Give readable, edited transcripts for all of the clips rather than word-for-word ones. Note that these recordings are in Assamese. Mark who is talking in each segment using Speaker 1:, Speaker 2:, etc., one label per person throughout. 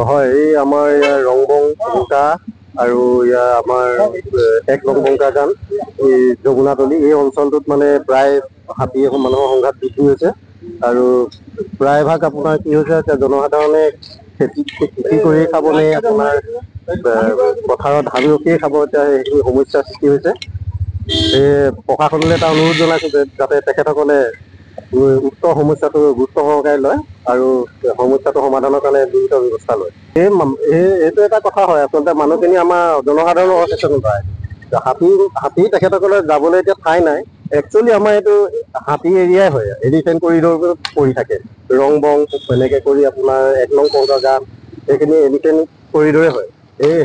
Speaker 1: হয়, এই আমাৰ ইয়াৰ ৰংবং বংকা আৰু ইয়াৰ আমাৰ 1 নং বংকা গান এই যমুনাতলি এই অঞ্চলটোত মানে প্ৰায় হাতী মানুহৰ সংঘাত বৃদ্ধি হৈছে আৰু প্ৰায়ভাগ আপোনাৰ কি হৈছে এতিয়া জনসাধাৰণে খেতি কৰি খাবনে আপোনাৰ পথাৰত ধান ৰখিয়ে খাব, এতিয়া সেইখিনি সমস্যাৰ সৃষ্টি হৈছে। এই প্ৰশাসনলৈ এটা অনুৰোধ জনাইছো যে যাতে তেখেতসকলে উক্ত সমস্যাটো গুৰুত্ব সহকাৰে লয় আৰু সমস্যাটো সমাধানৰ কাৰণে বিহিত ব্যৱস্থা লয়। এইটো এটা কথা হয়, আচলতে মানুহখিনি আমাৰ জনসাধাৰণৰ সচেতন পায়। হাতী তেখেতসকলে যাবলৈ এতিয়া ঠাই নাই। একচুৱেলি আমাৰ এইটো হাতী এৰিয়াই হয়, এলিফেণ্ট কৰিডৰ পৰি থাকে। ৰংবং এনেকে কৰি আপোনাৰ 1 নং বংকা গান এইখিনি এলিফেণ্ট কৰিডৰে হয়।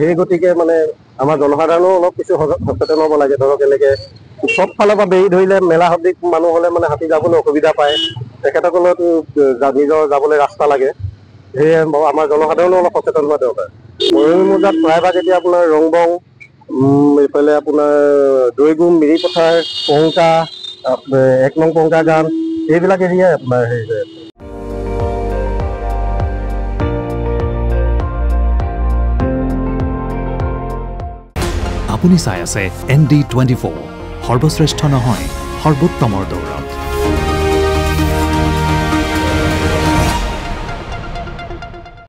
Speaker 1: সেই গতিকে মানে আমাৰ জনসাধাৰণেও অলপ কিছু সচেতন হ'ব লাগে। ধৰক এনেকে চব ফালৰ পৰা বেৰি ধৰিলে মেলা সদৃশ মানুহ হ'লে মানে হাতী যাবলৈ অসুবিধা পায়। তেখেতসকলেতো নিজৰ যাবলৈ ৰাস্তা লাগে। সেয়ে আমাৰ জনসাধাৰণো অলপ সচেতন হোৱা দৰকাৰ। মৰঙী মৌজাত প্ৰায়ভাগ এতিয়া আপোনাৰ ৰংবং, এইফালে আপোনাৰ দৈগুং, মিৰিপথাৰ, পংকা, 1 নং পংকা গান এইবিলাক এৰিয়াই আপোনাৰ হেৰি হৈ আছে।
Speaker 2: আপুনি চাই আছে ND24, সৰ্বশ্ৰেষ্ঠ নহয় সৰ্বোত্তমৰ দৌৰ।